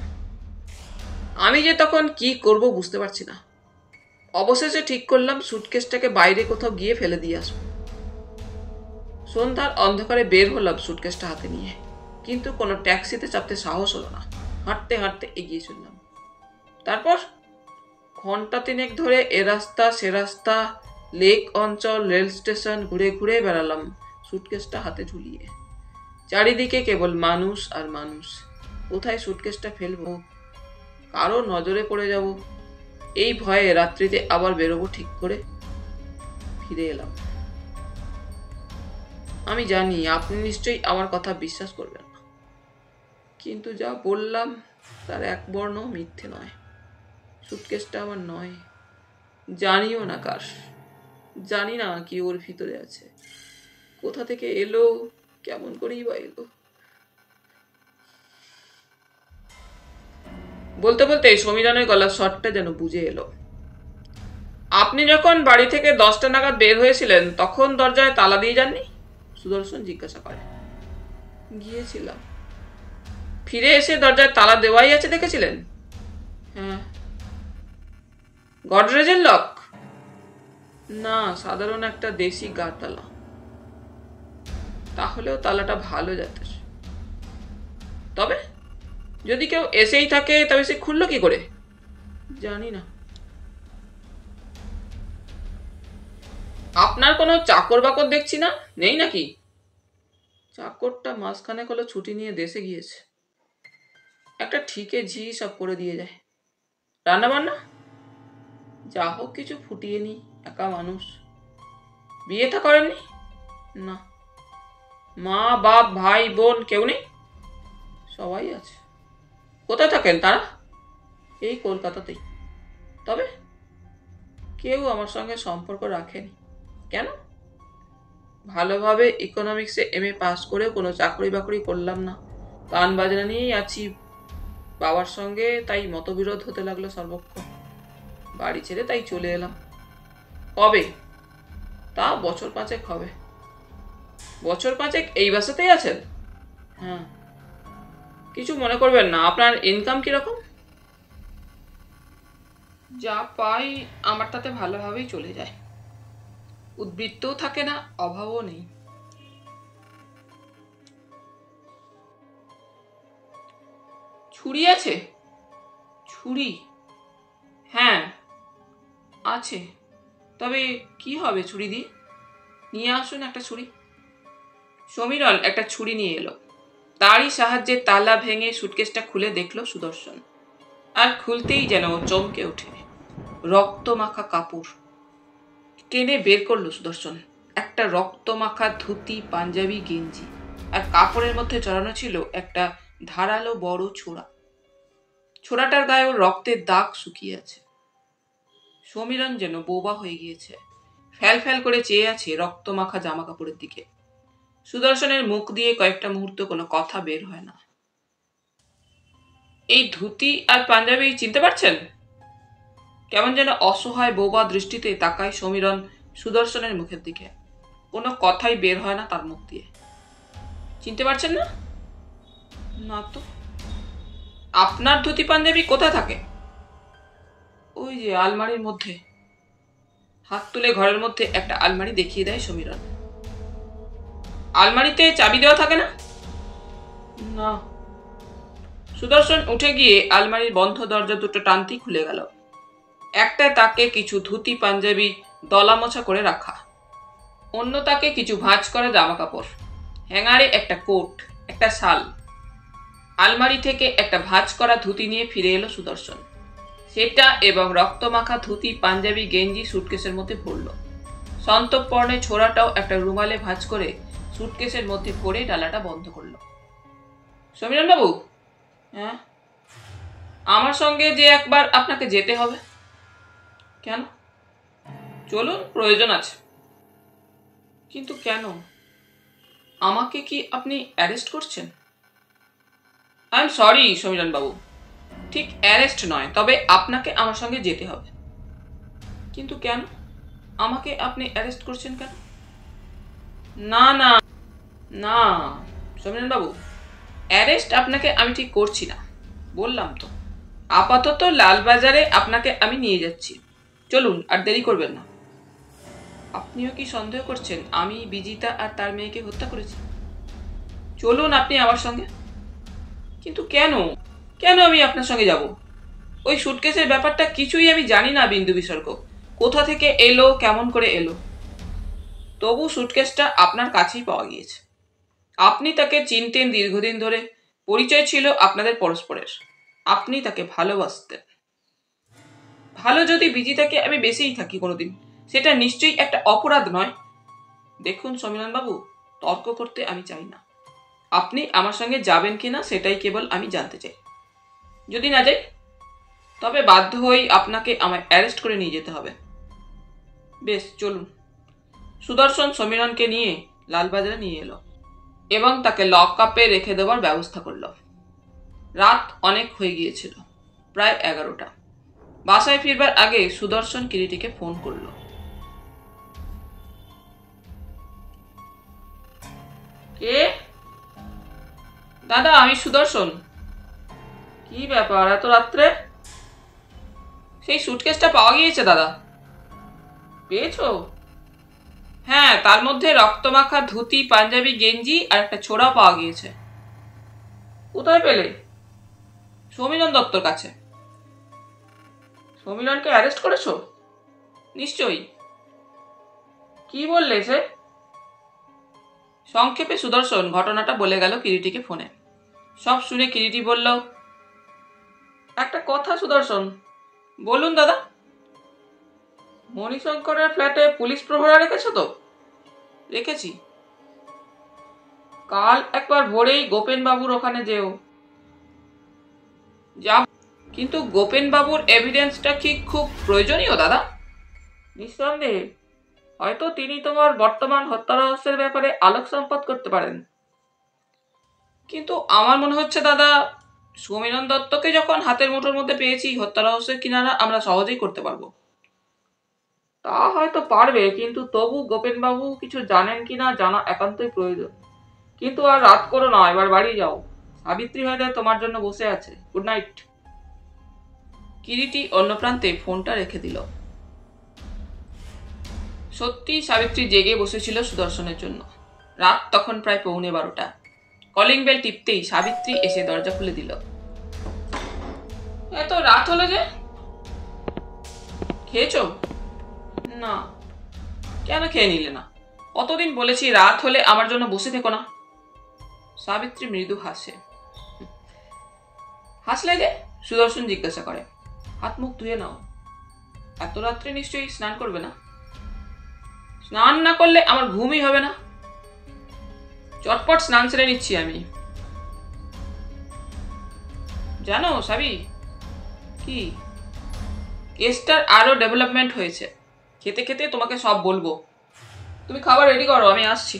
আমি যে তখন কি করব বুঝতে পারছি না। অবশেষে ঠিক করলাম সুটকেসটাকে বাইরে কোথাও গিয়ে ফেলে দিয়ে আসবো। সন্ধ্যার অন্ধকারে বের হলাম সুটকেসটা হাতে নিয়ে, কিন্তু কোনো ট্যাক্সিতে চাপতে সাহস হলো না। হাঁটতে হাঁটতে এগিয়ে চললাম। তারপর ঘন্টা 3 ধরে এ রাস্তা সে রাস্তা, লেক অঞ্চল, রেল স্টেশন ঘুরে ঘুরে বেড়ালাম সুটকেসটা হাতে ঝুলিয়ে। চারিদিকে কেবল মানুষ আর মানুষ। কোথায় সুটকেসটা ফেলবো, কারো নজরে পড়ে যাব, এই ভয়ে রাত্রিতে আবার বেরোবো ঠিক করে ফিরে এলাম। আমি জানি আপনি নিশ্চয়ই আমার কথা বিশ্বাস করবেন না, কিন্তু যা বললাম তার এক বর্ণ মিথ্যে নয়। সুটকেসটা আমার নয়, জানিও না কার। জানি না কি ওর ভিতরে আছে, কোথা থেকে এলো, কেমন করেই বা এলো। বলতে বলতে সমীরণের গলার স্বরটা যেন বুঝে এলো। আপনি যখন বাড়ি থেকে 10টা নাগাদ বের হয়েছিলেন তখন দরজায় তালা দিয়ে যাননি? সুদর্শন জিজ্ঞাসা করে। গিয়েছিলাম। ফিরে এসে দরজায় তালা দেওয়াই আছে দেখেছিলেন? হ্যাঁ। গডরেজের লক? না, সাধারণ একটা দেশি গা তালা। তাহলেও তালাটা ভালো জাতের। তবে যদি কেউ এসেই থাকে তবে সে খুললো কি করে? জানি না। আপনার কোনো চাকর বাকর দেখছি না, নেই নাকি? চাকরটা মাসখানেক হলো ছুটি নিয়ে দেশে গিয়েছে। একটা ঠিকে ঝি সব করে দিয়ে যায়। রান্না বান্না যা হোক কিছু ফুটিয়ে নি, একা মানুষ। বিয়ে থা করেননি? না। মা বাপ ভাই বোন কেউ নেই? সবাই আছে। কোথায় থাকেন তারা? এই কলকাতাতেই। তবে কেউ আমার সঙ্গে সম্পর্ক রাখেনি। কেন? ভালোভাবে ইকোনমিক্সে MA পাস করেও কোনো চাকরি বাকরি করলাম না, গান বাজনা নিয়েই আছি বাবার সঙ্গে, তাই মতবিরোধ হতে লাগলো সর্বক্ষণ। বাড়ি ছেড়ে তাই চলে এলাম। কবে? তা বছর 5 হবে। বছর 5 এই বাসাতেই আছেন? হ্যাঁ। কিছু মনে করবেন না, আপনার ইনকাম কিরকম? যা পাই আমার তাতে ভালোভাবেই চলে যায়। উদ্বৃত্তও থাকে না, অভাবও নেই। ছুরি আছে? ছুরি? হ্যাঁ আছে। তবে কি হবে ছুরি দিয়ে? নিয়ে আসুন একটা ছুরি। সমীরণ একটা ছুরি নিয়ে এলো। তারই সাহায্যে তালা ভেঙে সুটকেসটা খুলে দেখলো সুদর্শন। আর খুলতেই যেন চমকে ওঠে। রক্তমাখা কাপড় টেনে বের করলো সুদর্শন। একটা রক্তমাখা ধুতি, পাঞ্জাবি, গেঞ্জি, আর কাপড়ের মধ্যে চড়ানো ছিল একটা ধারালো বড় ছোরা। ছোরাটার গায়ে ওর রক্তের দাগ শুকিয়ে আছে। সমীরণ যেন বোবা হয়ে গিয়েছে। ফ্যাল ফ্যাল করে চেয়ে আছে রক্তমাখা জামা কাপড়ের দিকে। সুদর্শনের মুখ দিয়ে কয়েকটা মুহূর্ত কোনো কথা বের হয় না। এই ধুতি আর পাঞ্জাবি চিনতে পারছেন? কেমন যেন অসহায় বোবা দৃষ্টিতে তাকায় সমীরণ সুদর্শনের মুখের দিকে। কোনো কথাই বের হয় না তার মুখ দিয়ে। চিনতে পারছেন না? না তো। আপনার ধুতি পাঞ্জাবি কোথায় থাকে? ওই যে আলমারির মধ্যে। হাত তুলে ঘরের মধ্যে একটা আলমারি দেখিয়ে দেয় সমীরণ। আলমারিতে চাবি দেওয়া থাকে না? না। সুদর্শন উঠে গিয়ে আলমারির বন্ধ দরজা দুটো টানতেই খুলে গেল। একটা তাকে কিছু ধুতি পাঞ্জাবি দলা মোছা করে রাখা, অন্য তাকে কিছু ভাঁজ করা জামা কাপড়, হ্যাঙ্গারে একটা কোট, একটা শাল। আলমারি থেকে একটা ভাঁজ করা ধুতি নিয়ে ফিরে এলো সুদর্শন। সেটা এবং রক্তমাখা ধুতি, পাঞ্জাবি, গেঞ্জি সুটকেসের মধ্যে ভরল। সন্তর্পণে ছোড়াটাও একটা রুমালে ভাঁজ করে সুটকেসের মধ্যে ভরে ডালাটা বন্ধ করলো। সমীরণ বাবু, হ্যাঁ, আমার সঙ্গে যে একবার আপনাকে যেতে হবে। কেন? চলুন, প্রয়োজন আছে। কিন্তু কেন? আমাকে কি আপনি অ্যারেস্ট করছেন? আই এম সরি সমীরণ বাবু, ঠিক অ্যারেস্ট নয়, তবে আপনাকে আমার সঙ্গে যেতে হবে। কিন্তু কেন? আমাকে আপনি অ্যারেস্ট করছেন কেন? না না না সমীরণ বাবু, অ্যারেস্ট আপনাকে আমি ঠিক করছি না। বললাম তো, আপাতত লালবাজারে আপনাকে আমি নিয়ে যাচ্ছি। চলুন, আর দেরি করবেন না। আপনিও কি সন্দেহ করছেন আমি বিজিতা আর তার মেয়েকে হত্যা করেছি? চলুন আপনি আমার সঙ্গে। কিন্তু কেন? কেন আমি আপনার সঙ্গে যাব? ওই সুটকেসের ব্যাপারটা কিছুই আমি জানি না বিন্দু বিসর্গ। কোথা থেকে এলো, কেমন করে এলো। তবু সুটকেসটা আপনার কাছেই পাওয়া গিয়েছে। আপনি তাকে চিনতেন দীর্ঘদিন ধরে, পরিচয় ছিল আপনাদের পরস্পরের। আপনি তাকে ভালোবাসতেন। ভালো যদি বিজিতাকে আমি বেঁচেই থাকি কোনোদিন, সেটা নিশ্চয়ই একটা অপরাধ নয়। দেখুন সমীরণ বাবু, তর্ক করতে আমি চাই না। আপনি আমার সঙ্গে যাবেন কিনা সেটাই কেবল আমি জানতে চাই। যদি না যাই, তবে বাধ্য হয়েই আপনাকে আমায় অ্যারেস্ট করে নিয়ে যেতে হবে। বেশ, চলুন। সুদর্শন সমীরণকে নিয়ে লালবাজারে নিয়ে এলো এবং তাকে লক আপে রেখে দেওয়ার ব্যবস্থা করল। রাত অনেক হয়ে গিয়েছিল, প্রায় 11টা। বাসায় ফিরবার আগে সুদর্শন কিরিটিকে ফোন করল। কে? দাদা, আমি সুদর্শন। কি ব্যাপার এত রাত্রে? সেই সুটকেসটা পাওয়া গিয়েছে দাদা। পেয়েছো? হ্যাঁ, তার মধ্যে রক্তমাখা ধুতি, পাঞ্জাবি, গেঞ্জি আর একটা ছোড়া পাওয়া গিয়েছে। কোথায় পেলে? সমীরণ দত্তর কাছে। সমীরণকে অ্যারেস্ট করেছো? নিশ্চয়ই। কি বললে সে? সংক্ষেপে সুদর্শন ঘটনাটা বলে গেল কিরিটিকে ফোনে। সব শুনে কিরিটি বলল, একটা কথা সুদর্শন। বলুন দাদা। মণিশঙ্করের ফ্ল্যাটে পুলিশ প্রহরা রেখেছো তো? রেখেছি। কাল একবার ভোরেই গোপেন বাবুর ওখানে যেও। যাব, কিন্তু গোপেন বাবুর এভিডেন্সটা কি খুব প্রয়োজনীয় দাদা? নিঃসন্দেহে। হয়তো তিনি তোমার বর্তমান হত্যা রহস্যের ব্যাপারে আলোক সম্পাদ করতে পারেন। কিন্তু আমার মনে হচ্ছে দাদা, সমীরণ দত্তকে যখন হাতের মুঠোর মধ্যে পেয়েছি, হত্যা রহস্যের কিনারা আমরা সহজেই করতে পারবো। তা হয়তো পারবে, কিন্তু তবু গোপেনবাবু কিছু জানেন কিনা জানা একান্তই প্রয়োজন। কিন্তু আর রাত করো না, এবার বাড়ি যাও। সাবিত্রী হয়তো তোমার জন্য বসে আছে। Good night. কিরিটি অন্য প্রান্তে ফোনটা রেখে দিল। সত্যি সাবিত্রী জেগে বসেছিল সুদর্শনের জন্য। রাত তখন প্রায় 11:45। কলিং বেল টিপতেই সাবিত্রী এসে দরজা খুলে দিল। এত রাত হলো যে? খেয়েছো? না। কেন খেয়ে নিলে না? অতদিন বলেছি রাত হলে আমার জন্য বসে থেকো না। সাবিত্রী মৃদু হাসে। হাসলে যে? সুদর্শন জিজ্ঞাসা করে। হাত মুখ ধুয়ে নাও। এত রাত্রে নিশ্চয়ই স্নান করবে না? স্নান না করলে আমার ঘুমই হবে না। চটপট স্নান সেরে নিচ্ছি আমি। জানো সাবি, কি কেসটার আরো ডেভেলপমেন্ট হয়েছে। খেতে খেতে তোমাকে সব বলবো। তুমি খাবার রেডি করো, আমি আসছি।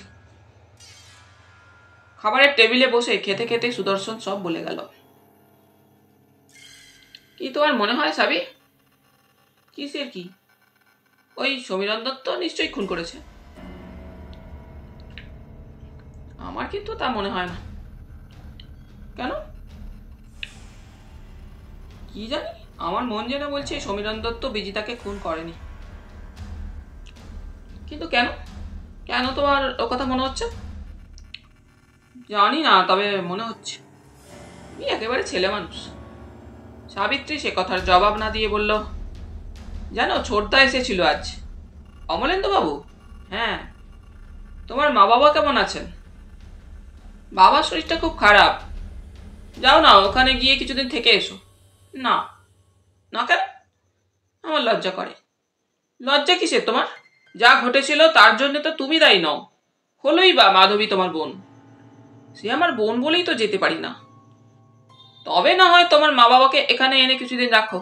খাবারের টেবিলে বসে খেতে খেতে সুদর্শন সব বলে গেল। কি তোমার মনে হয় সাবি? কিসের কি? ওই সমীরণ দত্ত নিশ্চয়ই খুন করেছে। আমার কিন্তু তা মনে হয় না। কেন? কি জানি, আমার মন যেন বলছে সমীরণ দত্ত বিজিতাকে খুন করেনি। কিন্তু কেন? কেন তোমার ও কথা মনে হচ্ছে? জানি না, তবে মনে হচ্ছে। তুমি একেবারে ছেলে মানুষ। সাবিত্রী সে কথার জবাব না দিয়ে বলল, জানো ছোটদা এসেছিল আজ। অমলেন্দু বাবু? হ্যাঁ। তোমার মা বাবা কেমন আছেন? বাবার শরীরটা খুব খারাপ। যাও না, ওখানে গিয়ে কিছুদিন থেকে এসো। না। না কেন? আমার লজ্জা করে। লজ্জা কিসের তোমার? যা ঘটেছিল তার জন্য তো তুমি দায়ী নও। হলোই বা মাধবী তোমার বোন। সে আমার বোন বলেই তো যেতে পারি না। তবে না হয় তোমার মা বাবাকে এখানে এনে কিছুদিন রাখো।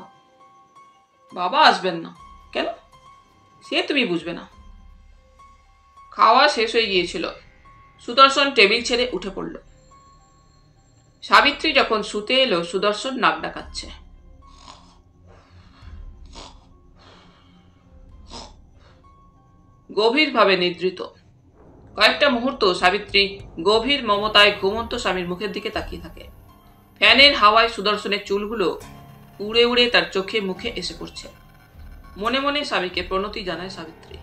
বাবা আসবেন না কেন? সে তুমি বুঝবে না। খাওয়া শেষ হয়ে গিয়েছিল। সুদর্শন টেবিল ছেড়ে উঠে পড়ল। সাবিত্রী যখন শুতে এলো, সুদর্শন নাক ডাকাচ্ছে। গভীরভাবে নিদ্রিত। কয়েকটা মুহূর্ত সাবিত্রী গভীর মমতায় ঘুমন্ত স্বামীর মুখের দিকে তাকিয়ে থাকে। ফ্যানের হাওয়ায় সুদর্শনের চুলগুলো উড়ে উড়ে তার চোখে মুখে এসে পড়ছে। মনে মনে স্বামীকে প্রণতি জানায় সাবিত্রী।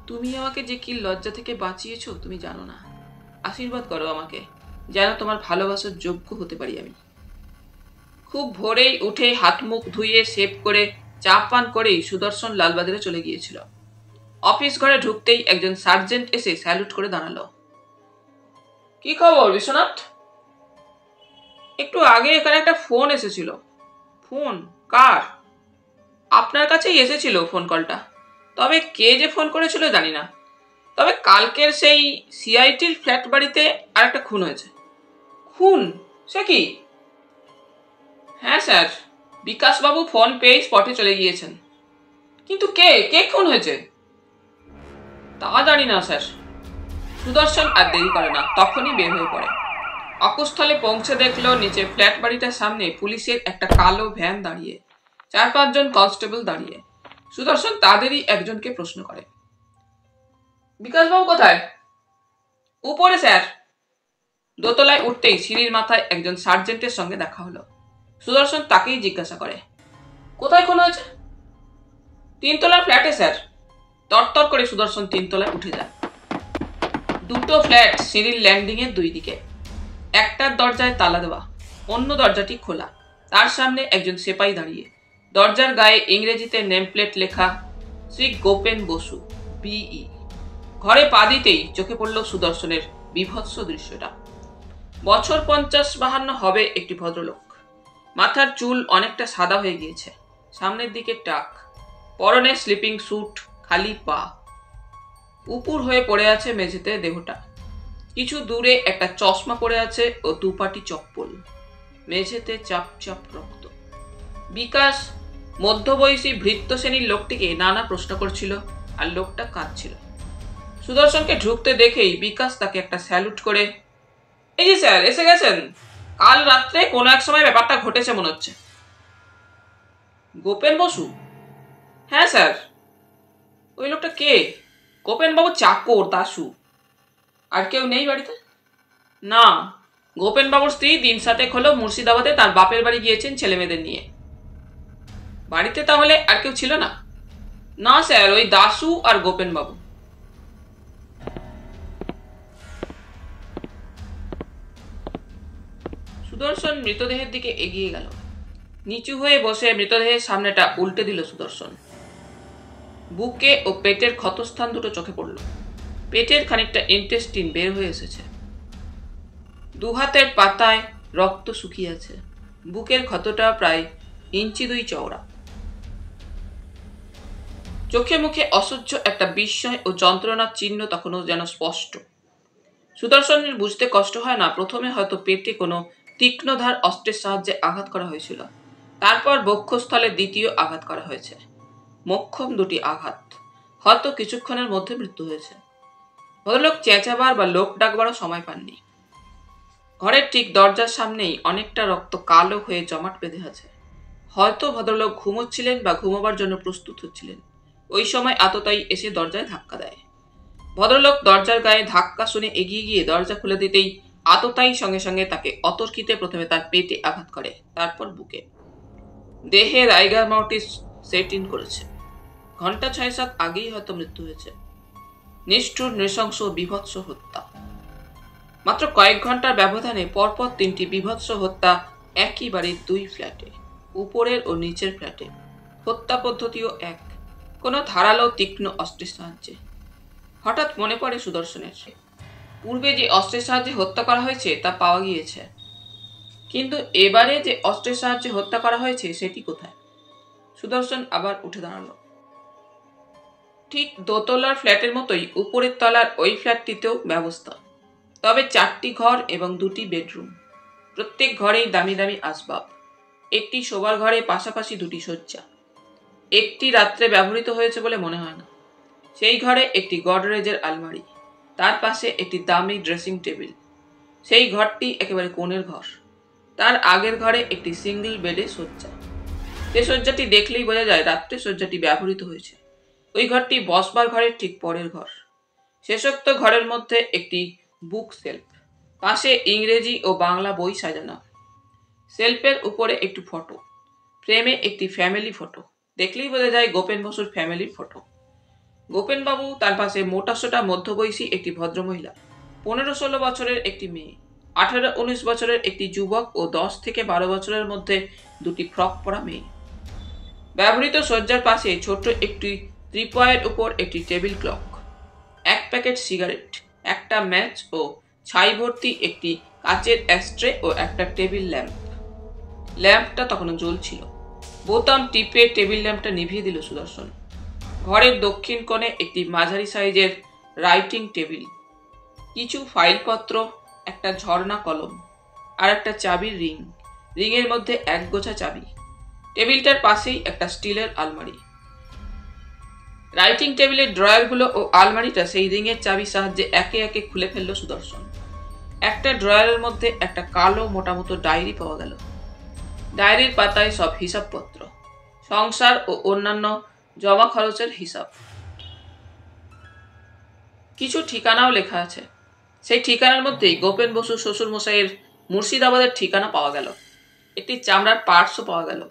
তুমি আমাকে যে কি লজ্জা থেকে বাঁচিয়েছ তুমি জানো না। আশীর্বাদ করো আমাকে, যেন তোমার ভালোবাসার যোগ্য হতে পারি আমি। খুব ভোরেই উঠে হাত মুখ ধুয়ে শেভ করে চা পান করেই সুদর্শন লালবাজারে চলে গিয়েছিল। অফিস ঘরে ঢুকতেই একজন সার্জেন্ট এসে স্যালুট করে দাঁড়ালো। কি খবর বিশ্বনাথ? একটু আগে এখানে একটা ফোন এসেছিল। ফোন? কার? আপনার কাছেই এসেছিল ফোন কলটা। তবে কে যে ফোন করেছিল জানি না। তবে কালকের সেই সিআইটির ফ্ল্যাট বাড়িতে আর একটা খুন হয়েছে। খুন? সে কি? হ্যাঁ স্যার, বিকাশবাবু ফোন পেয়ে স্পটে চলে গিয়েছেন। কিন্তু কে কে খুন হয়েছে তা জানি না স্যার। সুদর্শন আর দেরি করে না, তখনই বের হয়ে পড়ে। অকুস্থলে পৌঁছে দেখলো নিচে ফ্ল্যাট বাড়িটার সামনে পুলিশের একটা কালো ভ্যান দাঁড়িয়ে, 4-5 জন কনস্টেবল দাঁড়িয়ে। সুদর্শন তাদেরই একজনকে প্রশ্ন করে, বিকাশবাবু কোথায়? উপরে স্যার। দোতলায় উঠতেই সিঁড়ির মাথায় একজন সার্জেন্টের সঙ্গে দেখা হলো। সুদর্শন তাকেই জিজ্ঞাসা করে, কোথায় খুন হয়েছে? 3 তলার ফ্ল্যাটে স্যার। তরতর করে সুদর্শন 3 তলায় উঠে যায়। দুটো ফ্ল্যাট সিঁড়ির ল্যান্ডিং এর 2 দিকে। একটার দরজায় তালা দেওয়া, অন্য দরজাটি খোলা। তার সামনে একজন সেপাই দাঁড়িয়ে। দরজার গায়ে ইংরেজিতে নেম প্লেট লেখা, শ্রী গোপেন বসু, বিই। ঘরে পা দিতেই চোখে পড়ল সুদর্শনের বিভৎস দৃশ্যটা। বছর 50-52 হবে একটি ভদ্রলোক। মাথার চুল অনেকটা সাদা হয়ে গিয়েছে, সামনের দিকে টাক, পরনে স্লিপিং স্যুট, খালি পা। উপুর হয়ে পড়ে আছে মেঝেতে দেহটা। কিছু দূরে একটা চশমা পড়ে আছে ও দুপাটি চপ্পল। মেঝেতে চাপ চাপ রক্ত। বিকাশ মধ্যবয়সী ভৃত্য শ্রেণীর লোকটিকে নানা প্রশ্ন করছিল, আর লোকটা কাঁদছিল। সুদর্শনকে ঢুকতে দেখেই বিকাশ তাকে একটা স্যালুট করে, এই যে স্যার এসে গেছেন। কাল রাত্রে কোনো এক সময় ব্যাপারটা ঘটেছে মনে হচ্ছে। গোপেন বসু? হ্যাঁ স্যার। ওই লোকটা কে? গোপেনবাবু চাকর, দাসু। আর কেউ নেই বাড়িতে? না, গোপেনবাবুর স্ত্রী 3-7 হলো মুর্শিদাবাদে তার বাপের বাড়ি গিয়েছেন ছেলে মেয়েদের নিয়ে। বাড়িতে তাহলে আর কেউ ছিল না? না স্যার, ওই দাসু আর গোপেনবাবু। সুদর্শন মৃতদেহের দিকে এগিয়ে গেল। নিচু হয়ে বসে মৃতদেহের সামনেটা উল্টে দিল সুদর্শন। বুকে ও পেটের ক্ষতস্থান দুটো চোখে পড়ল। পেটের খানিকটা ইন্টেস্টিন বের হয়ে এসেছে। দুহাতের পাতায় রক্ত শুকিয়ে আছে। বুকের ক্ষতটা প্রায় 2 ইঞ্চি চওড়া। চোখে মুখে অসহ্য একটা বিস্ময় ও যন্ত্রণার চিহ্ন তখনও যেন স্পষ্ট। সুদর্শনের বুঝতে কষ্ট হয় না প্রথমে হয়তো পেটে কোনো তীক্ষ্ণধার অস্ত্রের সাহায্যে আঘাত করা হয়েছিল, তারপর বক্ষস্থলে দ্বিতীয় আঘাত করা হয়েছে, মোক্ষম 2টি আঘাত, হয়তো কিছুক্ষণের মধ্যে মৃত্যু হয়েছে। ভদ্রলোক চেঁচাবার বা লোক ডাকবারও সময় পাননি। ঘরের ঠিক দরজার সামনেই অনেকটা রক্ত কালো হয়ে জমাট বেঁধে আছে। হয়তো ভদ্রলোক ঘুমোচ্ছিলেন বা ঘুমোবার জন্য প্রস্তুত হচ্ছিলেন। ওই সময় আততায়ী এসে দরজায় ধাক্কা দেয়। ভদ্রলোক দরজার গায়ে ধাক্কা শুনে এগিয়ে গিয়ে দরজা খুলে দিতেই আততায়ী সঙ্গে সঙ্গে তাকে অতর্কিতে প্রথমে তার পেটে আঘাত করে, তারপর বুকে। দেহে রাইগার মর্টিস সেট ইন করেছে। ঘন্টা 6-7 আগেই হয়তো মৃত্যু হয়েছে। নিষ্ঠুর, নৃশংস, বিভৎস হত্যা। মাত্র কয়েক ঘন্টার ব্যবধানে পরপর 3টি বিভৎস হত্যা একই বাড়ির 2 ফ্ল্যাটে, উপরের ও নিচের ফ্ল্যাটে। হত্যা পদ্ধতিও এক, কোনো ধারালো তীক্ষ্ণ অস্ত্রের সাহায্যে। হঠাৎ মনে পড়ে সুদর্শনের, পূর্বে যে অস্ত্রের সাহায্যে হত্যা করা হয়েছে তা পাওয়া গিয়েছে, কিন্তু এবারে যে অস্ত্রের সাহায্যে হত্যা করা হয়েছে সেটি কোথায়? সুদর্শন আবার উঠে দাঁড়ালো। ঠিক দোতলার ফ্ল্যাটের মতোই উপরের তলার ওই ফ্ল্যাটটিতেও ব্যবস্থা, তবে 4টি ঘর এবং 2টি বেডরুম। প্রত্যেক ঘরেই দামি দামি আসবাব। একটি শোবার ঘরে পাশাপাশি 2টি শয্যা। একটি রাত্রে ব্যবহৃত হয়েছে বলে মনে হয় না। সেই ঘরে একটি গডরেজের আলমারি, তার পাশে একটি দামি ড্রেসিং টেবিল। সেই ঘরটি একেবারে কোণের ঘর। তার আগের ঘরে একটি সিঙ্গল বেডে শয্যা। যে শয্যাটি দেখলেই বোঝা যায় রাত্রে শয্যাটি ব্যবহৃত হয়েছে। ওই ঘরটি বসবার ঘরের ঠিক পরের ঘর। শেষোক্ত ঘরের মধ্যে একটি বুক সেলফ, পাশে ইংরেজি ও বাংলা বই সাজানো। সেলফের উপরে একটি ফটো, ফ্রেমে একটি ফ্যামিলি ফটো। দেখলেই বোঝা যায় গোপেন বসুর ফ্যামিলির ফটো। গোপেনবাবু, তার পাশে মোটাসোটা মধ্যবয়সী একটি ভদ্রমহিলা, 15-16 বছরের একটি মেয়ে, 18-19 বছরের একটি যুবক ও 10 থেকে 12 বছরের মধ্যে 2টি ফ্রক পরা মেয়ে। ব্যবহৃত শয্যার পাশে ছোট্ট একটি ত্রিপয়ের উপর একটি টেবিল ক্লক, 1 প্যাকেট সিগারেট, একটা ম্যাচ ও ছাই ভর্তি একটি কাচের অ্যাস্ট্রে ও একটা টেবিল ল্যাম্প। ল্যাম্পটা তখনও জ্বলছিল। বোতাম টিপে টেবিল ল্যাম্পটা নিভিয়ে দিল সুদর্শন। ঘরের দক্ষিণ কোণে একটি মাঝারি সাইজের রাইটিং টেবিল, কিছু ফাইলপত্র, একটা ঝর্ণা কলম আর একটা চাবির রিং। রিংয়ের মধ্যে 1 গোছা চাবি। টেবিলটার পাশেই একটা স্টিলের আলমারি। রাইটিং টেবিলের ড্রয়ারগুলো ও আলমারিটা সেই রিংয়ের চাবির সাহায্যে একে একে খুলে ফেলল সুদর্শন। একটা ড্রয়ারের মধ্যে একটা কালো মোটামতো ডায়েরি পাওয়া গেল। ডায়েরির পাতায় সব হিসাবপত্র, সংসার ও অন্যান্য জমা খরচের হিসাব। কিছু ঠিকানাও লেখা আছে। সেই ঠিকানার মধ্যেই গোপেন বসু শ্বশুর মশাইয়ের মুর্শিদাবাদের ঠিকানা পাওয়া গেল। একটি চামড়ার পার্সও পাওয়া গেল।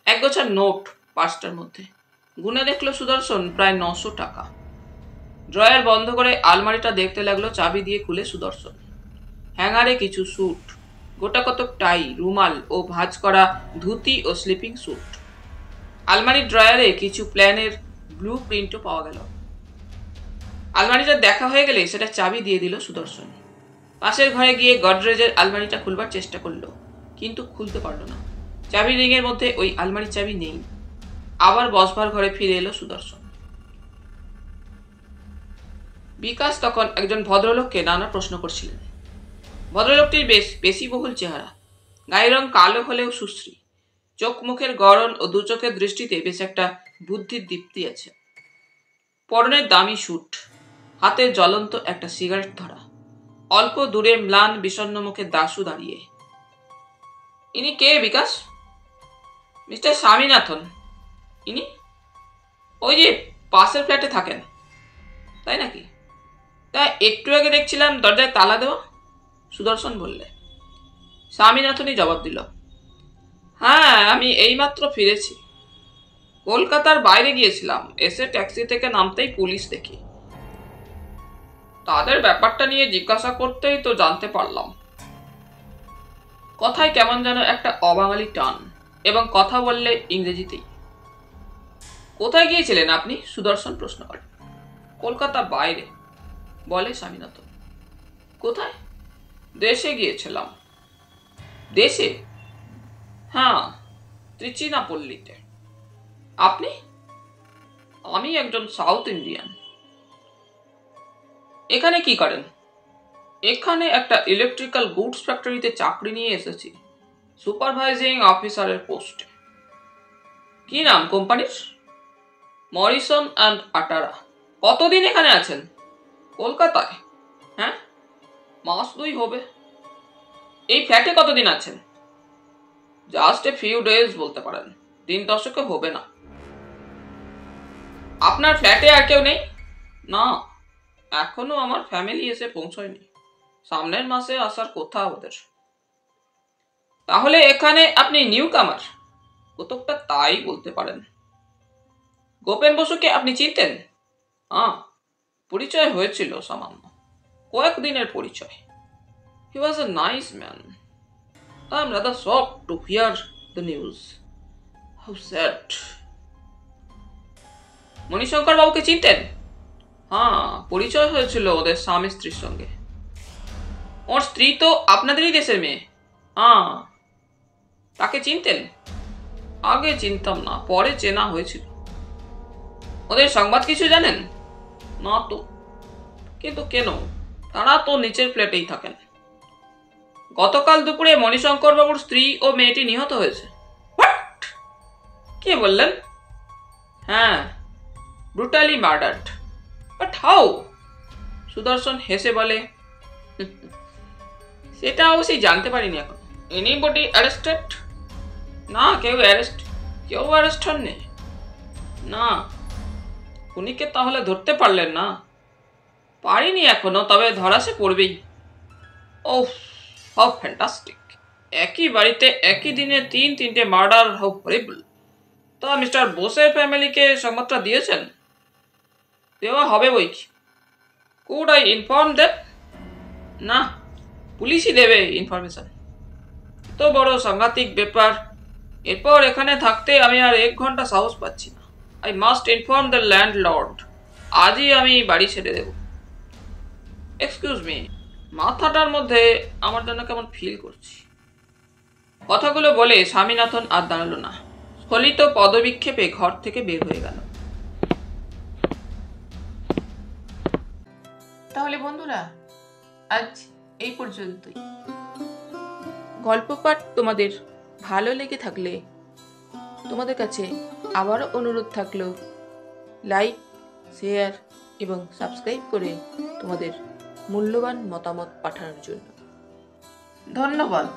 1 গোছা নোট পার্সটার মধ্যে। গুনে দেখলো সুদর্শন প্রায় 900 টাকা। ড্রয়ার বন্ধ করে আলমারিটা দেখতে লাগলো চাবি দিয়ে খুলে সুদর্শন। হ্যাঙ্গারে কিছু স্যুট, গোটা কতক টাই, রুমাল ও ভাঁজ করা ধুতি ও স্লিপিং স্যুট। আলমারির ড্রয়ারে কিছু প্ল্যানের ব্লু প্রিন্টও পাওয়া গেল। আলমারিটা দেখা হয়ে গেলে সেটা চাবি দিয়ে দিল সুদর্শন। পাশের ঘরে গিয়ে গডরেজের আলমারিটা খুলবার চেষ্টা করলো, কিন্তু খুলতে পারল না। চাবি রিংয়ের মধ্যে ওই আলমারির চাবি নেই। আবার বসবার ঘরে ফিরে এলো সুদর্শন। বিকাশ তখন একজন ভদ্রলোককে নানা প্রশ্ন করছিলেন। ভদ্রলোকটির বেশ পেশিবহুল চেহারা, গায়ের রং কালো হলেও সুশ্রী। চোখ মুখের গড়ন ও 2 চোখের দৃষ্টিতে বেশ একটা বুদ্ধির দীপ্তি আছে। পরনের দামি স্যুট, হাতে জ্বলন্ত একটা সিগারেট ধরা। অল্প দূরে ম্লান বিষণ্ণ মুখে দাশু দাঁড়িয়ে। ইনি কে বিকাশ? মিস্টার স্বামীনাথন। ইনি ওই যে পাশের ফ্ল্যাটে থাকেন, তাই নাকি? তা একটু আগে দেখছিলাম দরজায় তালা দেওয়া, সুদর্শন বললে। স্বামীনাথনই জবাব দিল, হ্যাঁ, আমি এইমাত্র ফিরেছি। কলকাতার বাইরে গিয়েছিলাম। এসে ট্যাক্সি থেকে নামতেই পুলিশ দেখি। তাদের ব্যাপারটা নিয়ে জিজ্ঞাসা করতেই তো জানতে পারলাম। কথায় কেমন যেন একটা অবাঙালি টান, এবং কথা বললে ইংরেজিতেই। কোথায় গিয়েছিলেন আপনি? সুদর্শন প্রশ্ন করে। কলকাতার বাইরে, বলে স্বামীনাথন। কোথায়? দেশে গিয়েছিলাম। দেশে? হ্যাঁ, ত্রিচিনাপল্লীতে। আপনি? আমি একজন সাউথ ইন্ডিয়ান। এখানে কি করেন? এখানে একটা ইলেকট্রিক্যাল গুডস ফ্যাক্টরিতে চাকরি নিয়ে এসেছি, সুপারভাইজিং অফিসারের পোস্টে। কি নাম কোম্পানির? মরিসন অ্যান্ড আটারা। কতদিন এখানে আছেন? কলকাতায়? হ্যাঁ, মাস 2 হবে। এই ফ্ল্যাটে কতদিন আছেন? জাস্ট এ ফিউ ডেজ বলতে পারেন, 3 দশকে হবে না। আপনার ফ্ল্যাটে আর কেউ নেই? না, এখনো আমার ফ্যামিলি এসে পৌঁছয়নি। সামনের মাসে আসার কথা ওদের। তাহলে এখানে আপনি নিউ কামার? কতকটা তাই বলতে পারেন। গোপেন বসুকে আপনি চিনতেন? হ্যাঁ, পরিচয় হয়েছিল সামান্য, কয়েকদিনের পরিচয়। He was a nice man. I am rather shocked to hear the news. How sad. Manishankar বাবুকে চিনতেন? হ্যাঁ, পরিচয় হয়েছিল ওদের স্বামী স্ত্রীর সঙ্গে। ওর স্ত্রী তো আপনাদেরই দেশের মেয়ে। হ্যাঁ। তাকে চিনতেন? আগে চিনতাম না, পরে চেনা হয়েছিল। ওদের সংবাদ কিছু জানেন? না তো। কিন্তু কেন? তারা তো নিচের ফ্ল্যাটেই থাকেন। গতকাল দুপুরে মণিশঙ্কর বাবুর স্ত্রী ও মেয়েটি নিহত হয়েছে। হোয়াট? কে বললেন? হ্যাঁ, brutally murdered. But how? Sudarshan হেসে বলে, সেটা অবশ্যই জানতে পারিনি এখন। Anybody arrested? না, কেউ অ্যারেস্ট হননি। না। খুনিকে তাহলে ধরতে পারলেন না? পারিনি এখনো, তবে ধরা সে পড়বেই। ওহ, হাউ ফ্যান্টাস্টিক। একই বাড়িতে একই দিনে 3 মার্ডার, হাউ হরিবল। তা মিস্টার বোসের ফ্যামিলিকে সংবাদটা দিয়েছেন? দেওয়া হবে বই কি। Could I inform them? না, পুলিশই দেবে ইনফরমেশন। তো বড় সাংঘাতিক ব্যাপার। এরপর এখানে থাকতে আমি আর 1 ঘন্টা সাহস পাচ্ছি না। I must inform the landlord. আজই আমি বাড়ি ছেড়ে দেব। এক্সকিউজ মি, মাথাটার মধ্যে আমার জন্য কেমন ফিল করছি। কথাগুলো বলে স্বামীনাথন আর দাঁড়ালো না, স্খলিত পদবিক্ষেপে ঘর থেকে বের হয়ে গেল। তাহলে বন্ধুরা, আজ এই পর্যন্তই। গল্প পাঠ তোমাদের ভালো লেগে থাকলে তোমাদের কাছে আবারও অনুরোধ থাকলো, লাইক, শেয়ার এবং সাবস্ক্রাইব করে তোমাদের মূল্যবান মতামত পাঠানোর জন্য। ধন্যবাদ।